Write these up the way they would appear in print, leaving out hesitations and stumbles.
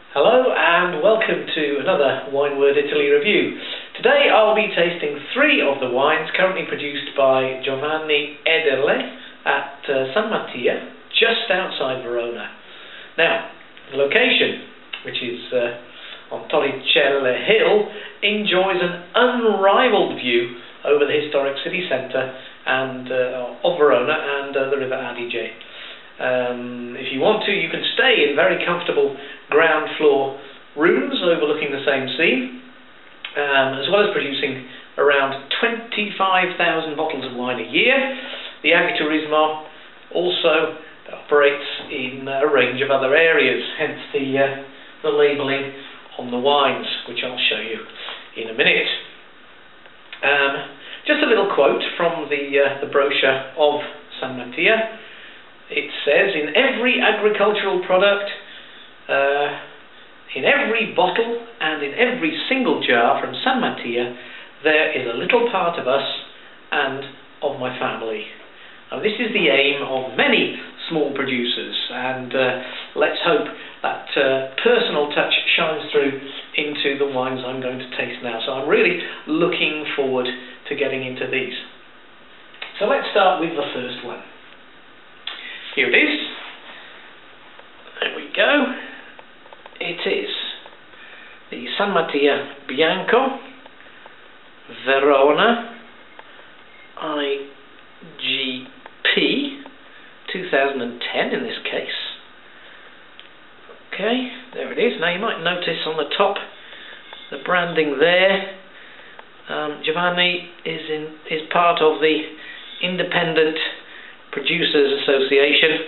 Hello and welcome to another Wineword Italy review. Today I'll be tasting three of the wines currently produced by Giovanni Ederle at San Mattia, just outside Verona. Now, the location, which is on Torricelle Hill, enjoys an unrivaled view over the historic city centre and of Verona and the River Adige. If you want to, you can stay in very comfortable ground floor rooms overlooking the same sea, as well as producing around 25,000 bottles of wine a year. The Agriturismo also operates in a range of other areas, hence the labelling on the wines, which I'll show you in a minute. Just a little quote from the brochure of San Mattia. It says, "In every agricultural product, in every bottle and in every single jar from San Mattia, there is a little part of us and of my family." Now, this is the aim of many small producers, and let's hope that personal touch shines through into the wines I'm going to taste now. So I'm really looking forward to getting into these. So let's start with the first one. Here it is. There we go. It is the San Mattia Bianco, Verona, IGP, 2010 in this case. Okay, there it is. Now you might notice on the top the branding there. Giovanni is part of the Independent Producers Association,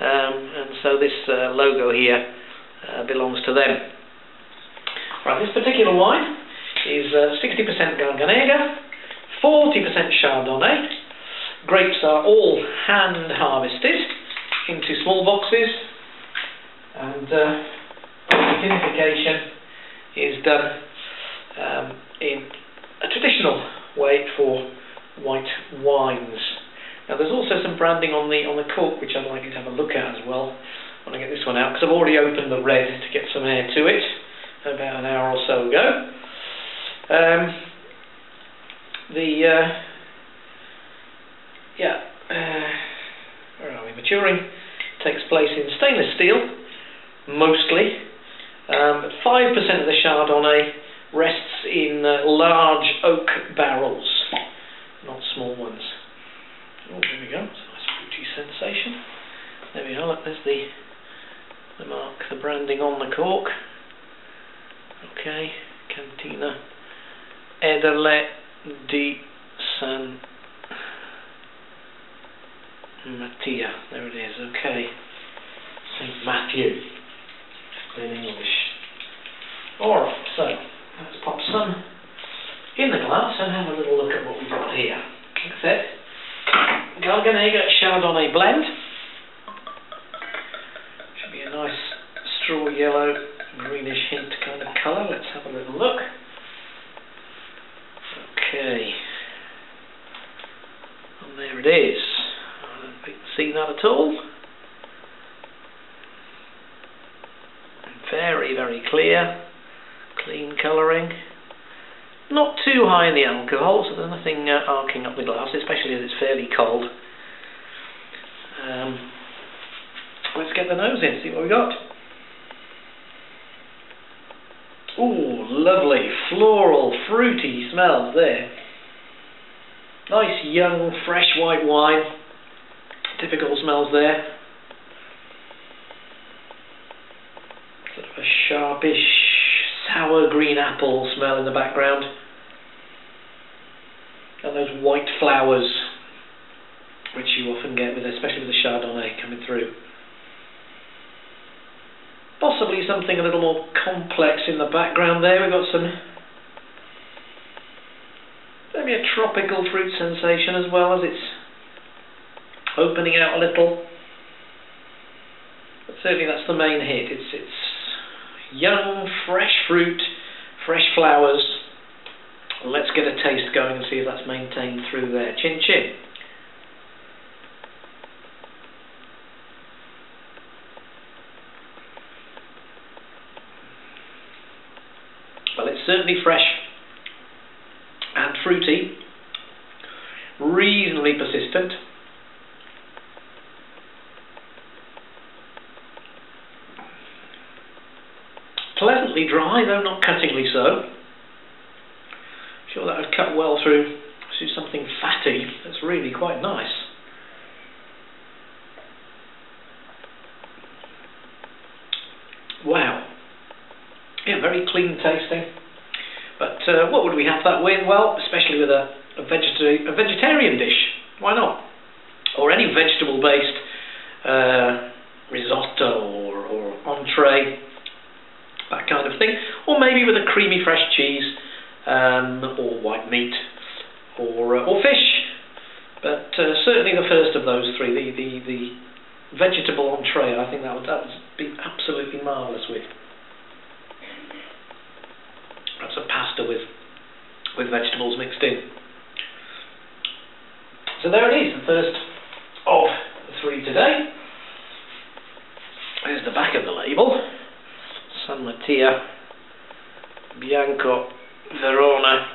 and so this logo here belongs to them. Right, this particular wine is 60% Garganega, 40% Chardonnay. Grapes are all hand harvested into small boxes, and vinification is done in a traditional way for white wines. Now, there's also some branding on the cork, which I'd like you to have a look at as well when I get this one out, because I've already opened the red to get some air to it about an hour or so ago. Where are we? Maturing takes place in stainless steel, mostly, but 5% of the Chardonnay rests in large oak barrels, not small ones. Oh, there we go. It's a nice fruity sensation. There we are. Look, there's the mark, the branding on the cork. Okay, Cantina Ederle di San Mattia. There it is. Okay, St. Matthew in English. All right. So let's pop some in the glass and have a little look at what we've got here. Except Garganega-Chardonnay blend. Should be a nice straw yellow, greenish hint kind of colour. Let's have a little look. Okay. And there it is. I don't think you can see that at all. Very, very clear. Clean colouring. Not too high in the alcohol, so there's nothing arcing up the glass, especially as it's fairly cold. Let's get the nose in, see what we got. Ooh, lovely, floral, fruity smells there. Nice, young, fresh white wine. Typical smells there. Sort of a sharpish, sour green apple smell in the background, and those white flowers which you often get with, especially with the Chardonnay coming through. Possibly something a little more complex in the background there. We've got some, maybe a tropical fruit sensation as well, as it's opening out a little, but certainly that's the main hit. It's young, fresh fruit, fresh flowers. Let's get a taste going and see if that's maintained through there. Chin chin. Well, it's certainly fresh and fruity, reasonably persistent. Pleasantly dry, though not cuttingly so. I'm sure that would cut well through to something fatty. That's really quite nice. Wow. Yeah, very clean tasting. But what would we have that with? Well, especially with a vegetarian dish. Why not? Or any vegetable-based risotto or entree, that kind of thing. Or maybe with a creamy fresh cheese, or white meat, or fish. But certainly the first of those three, the vegetable entree, I think that would be absolutely marvellous with. Perhaps a pasta with vegetables mixed in. So there it is, the first of the three today. There's the back of the label. San Mattia Bianco Verona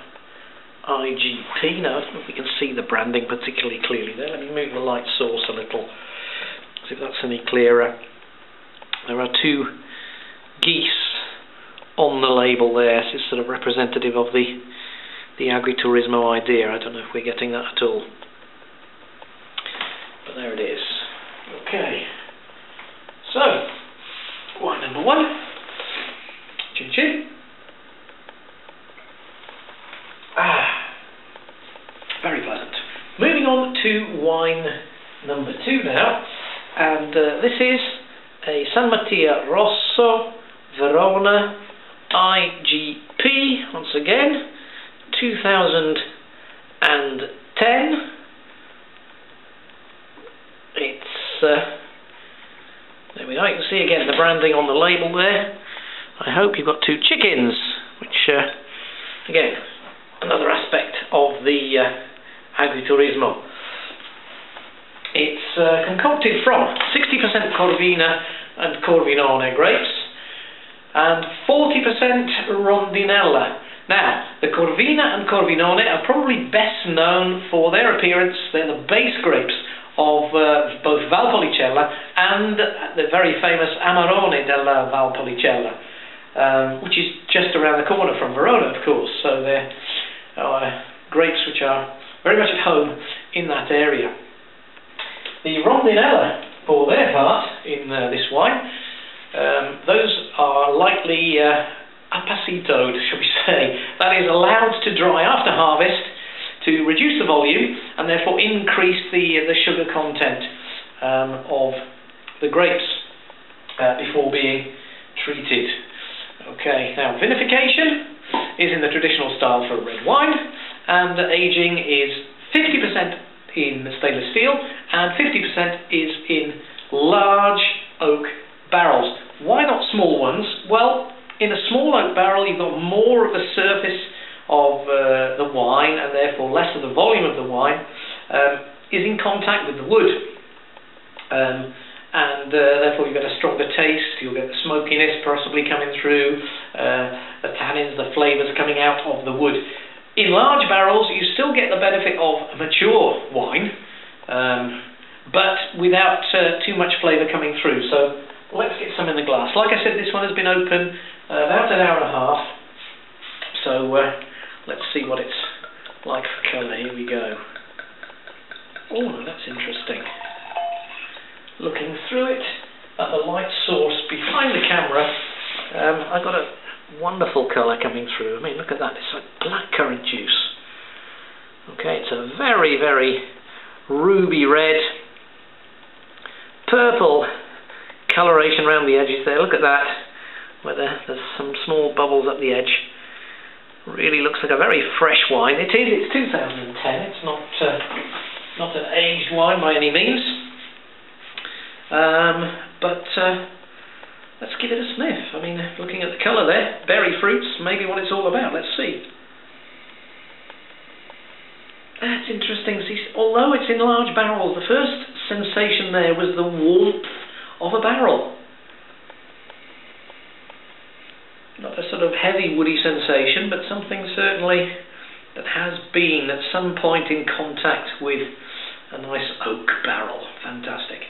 IGP. Now, I don't know if we can see the branding particularly clearly there. Let me move the light source a little, see if that's any clearer. There are two geese on the label there. It's sort of representative of the Agriturismo idea. I don't know if we're getting that at all. But there it is. Okay. So, wine number one. Chin chin. Very pleasant. Moving on to wine number two now. And this is a San Mattia Rosso Verona IGP, once again, 2010. It's, there we go, you can see again the branding on the label there. I hope you've got two chickens, which, again, another aspect of the Agriturismo. It's concocted from 60% Corvina and Corvinone grapes and 40% Rondinella. Now, the Corvina and Corvinone are probably best known for their appearance. They're the base grapes of both Valpolicella and the very famous Amarone della Valpolicella, which is just around the corner from Verona, of course. So they're grapes which are very much at home in that area. The Rondinella, for their part, in this wine, those are lightly apacitoed, shall we say. That is, allowed to dry after harvest to reduce the volume and therefore increase the sugar content of the grapes before being treated. Okay, now vinification is in the traditional style for red wine, and the aging is 50% in stainless steel and 50% is in large oak barrels. Why not small ones? Well, in a small oak barrel you've got more of the surface of the wine, and therefore less of the volume of the wine is in contact with the wood, and therefore you get a stronger taste. You'll get the smokiness possibly coming through, the tannins, the flavours coming out of the wood. In large barrels you still get the benefit of mature wine, but without too much flavour coming through. So let's get some in the glass. Like I said, this one has been open about an hour and a half, so let's see what it's like for colour. Here we go. Oh, that's interesting. Looking through it at the light source behind the camera, I got a wonderful colour coming through. I mean, look at that. It's like blackcurrant juice. Okay, it's a very, very ruby red, purple coloration around the edges there. Look at that, where there's some small bubbles up the edge. Really looks like a very fresh wine. It is. It's 2010. It's not an aged wine by any means. But let's give it a sniff. I mean, looking at the colour there, berry fruits, maybe what it's all about. Let's see. That's interesting. See, although it's in large barrels, the first sensation there was the warmth of a barrel. Not a sort of heavy woody sensation, but something certainly that has been at some point in contact with a nice oak barrel. Fantastic.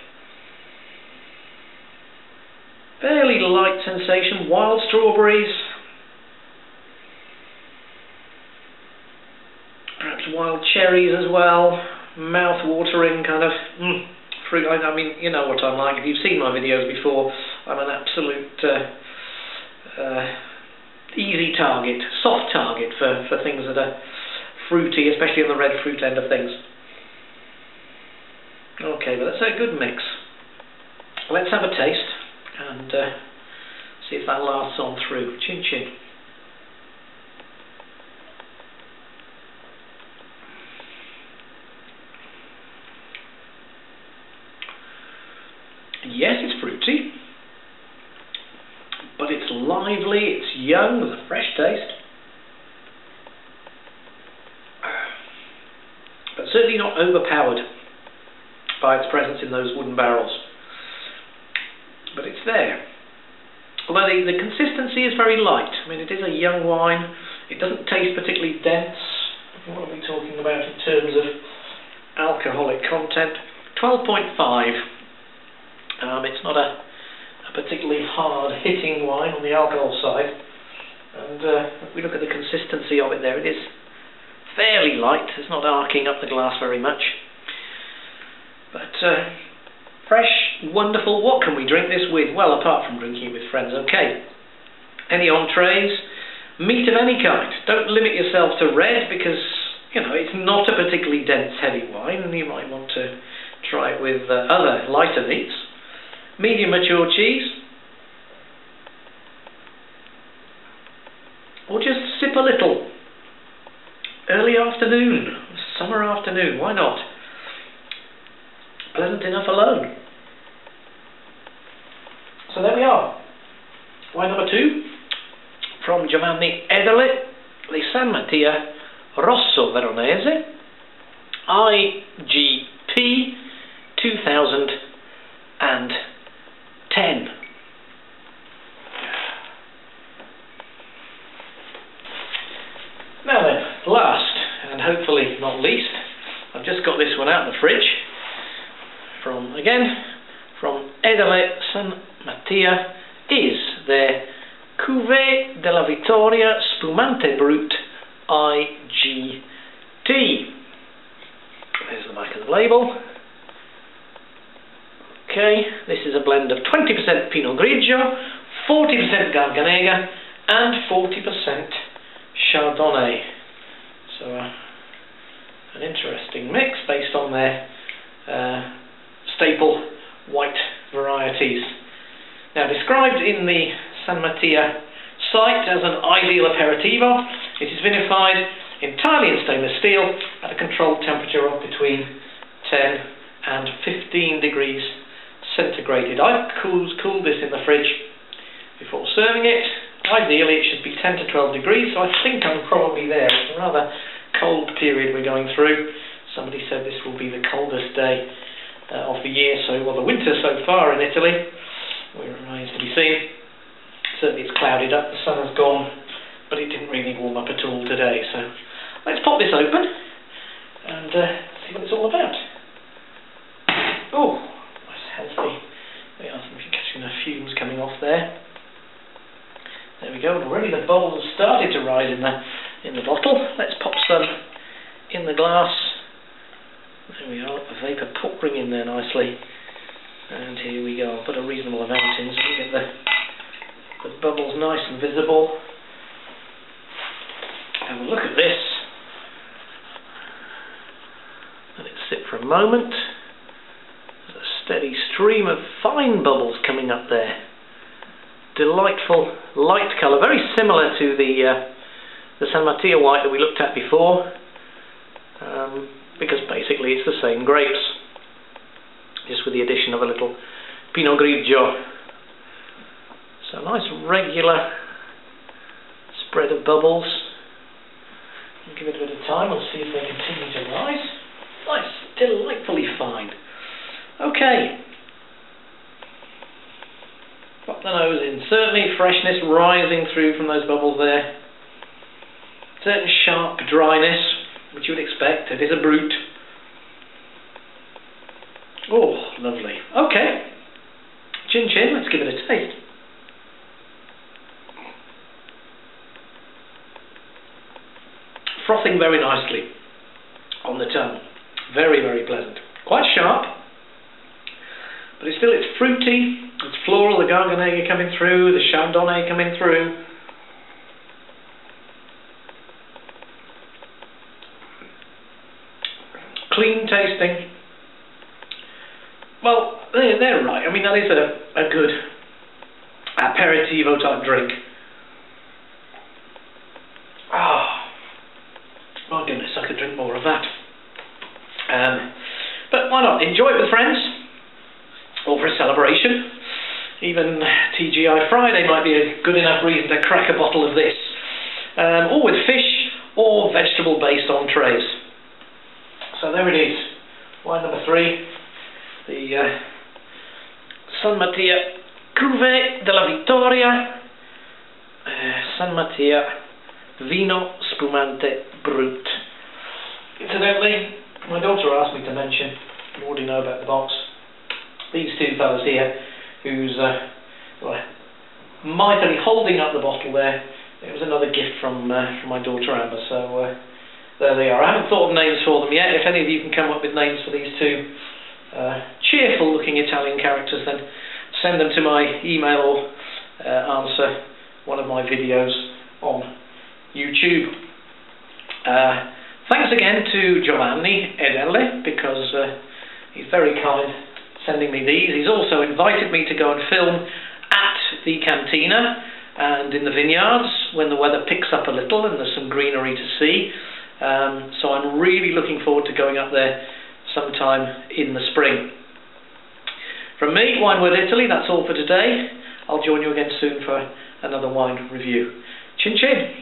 Fairly light sensation, wild strawberries, perhaps wild cherries as well, mouth-watering kind of fruit. I mean, you know what I'm like. If you've seen my videos before, I'm an absolute easy target, soft target for things that are fruity, especially on the red fruit end of things. Okay, but that's a good mix. Let's have a taste and see if that lasts on through. Chin chin. Yes, it's fruity, but it's lively, it's young, with a fresh taste. But certainly not overpowered by its presence in those wooden barrels. But it's there. Although the consistency is very light. I mean, it is a young wine. It doesn't taste particularly dense. What are we talking about in terms of alcoholic content? 12.5. It's not a particularly hard-hitting wine on the alcohol side. And if we look at the consistency of it there, it is fairly light. It's not arcing up the glass very much. But fresh, wonderful. What can we drink this with? Well, apart from drinking it with friends, okay. Any entrees? Meat of any kind. Don't limit yourself to red because, you know, it's not a particularly dense, heavy wine, and you might want to try it with other lighter meats. Medium mature cheese. Or just sip a little. Early afternoon, summer afternoon, why not? Pleasant enough alone. So there we are. Wine number 2 from Giovanni Ederle, the San Mattia Rosso Veronese, IGP 2010. Now then, last and hopefully not least, I've just got this one out of the fridge from Ederle San Mattia, is their Cuvée della Vittoria Spumante Brut IGT. There's the back of the label. Okay, this is a blend of 20% Pinot Grigio, 40% Garganega and 40% Chardonnay. So an interesting mix based on their staple white varieties. Now, described in the San Mattia site as an ideal aperitivo, it is vinified entirely in stainless steel at a controlled temperature of between 10 and 15 degrees centigrade. I've cooled this in the fridge before serving it. Ideally it should be 10 to 12 degrees, so I think I'm probably there. It's a rather cold period we're going through. Somebody said this will be the coldest day of the year, well, the winter so far in Italy. It remains to be seen. Certainly it's clouded up, the sun has gone, but it didn't really warm up at all today. So let's pop this open and see what it's all about. Oh, nice healthy. There we are, if you're catching the fumes coming off there. There we go, and already the bubbles have started to rise in the bottle. Let's pop some in the glass. There we are, the vapour pouring in there nicely. And here we go. I'll put a reasonable amount in so we get the bubbles nice and visible. Have a look at this. Let it sit for a moment. There's a steady stream of fine bubbles coming up there. Delightful light colour, very similar to the San Mattia white that we looked at before, because basically it's the same grapes, just with the addition of a little Pinot Grigio. So a nice regular spread of bubbles. We'll give it a bit of time, we'll see if they continue to rise. Nice, delightfully fine. Okay. Pop the nose in. Certainly freshness rising through from those bubbles there. Certain sharp dryness, which you would expect. It is a brut. Oh, lovely. Okay. Chin chin, let's give it a taste. Frothing very nicely on the tongue. Very, very pleasant. Quite sharp, but it's fruity, it's floral, the Garganega coming through, the Chardonnay coming through. Clean tasting. Well, they're right. I mean, that is a good aperitivo type drink. My goodness, I could drink more of that. But why not? Enjoy it with friends, or for a celebration. Even TGI Friday might be a good enough reason to crack a bottle of this. Or with fish or vegetable-based entrees. So there it is. Wine number 3. The San Mattia Cuvée della Vittoria. San Mattia Vino Spumante Brut. Incidentally, my daughter asked me to mention, you already know about the box, these two fellas here, who's mightily holding up the bottle there. It was another gift from my daughter Amber, so there they are. I haven't thought of names for them yet. If any of you can come up with names for these two cheerful looking Italian characters, then send them to my email or answer one of my videos on YouTube. Thanks again to Giovanni Ederle, because he's very kind sending me these. He's also invited me to go and film at the cantina and in the vineyards when the weather picks up a little and there's some greenery to see. So I'm really looking forward to going up there sometime in the spring. From me, Wineword Italy, that's all for today. I'll join you again soon for another wine review. Chin chin!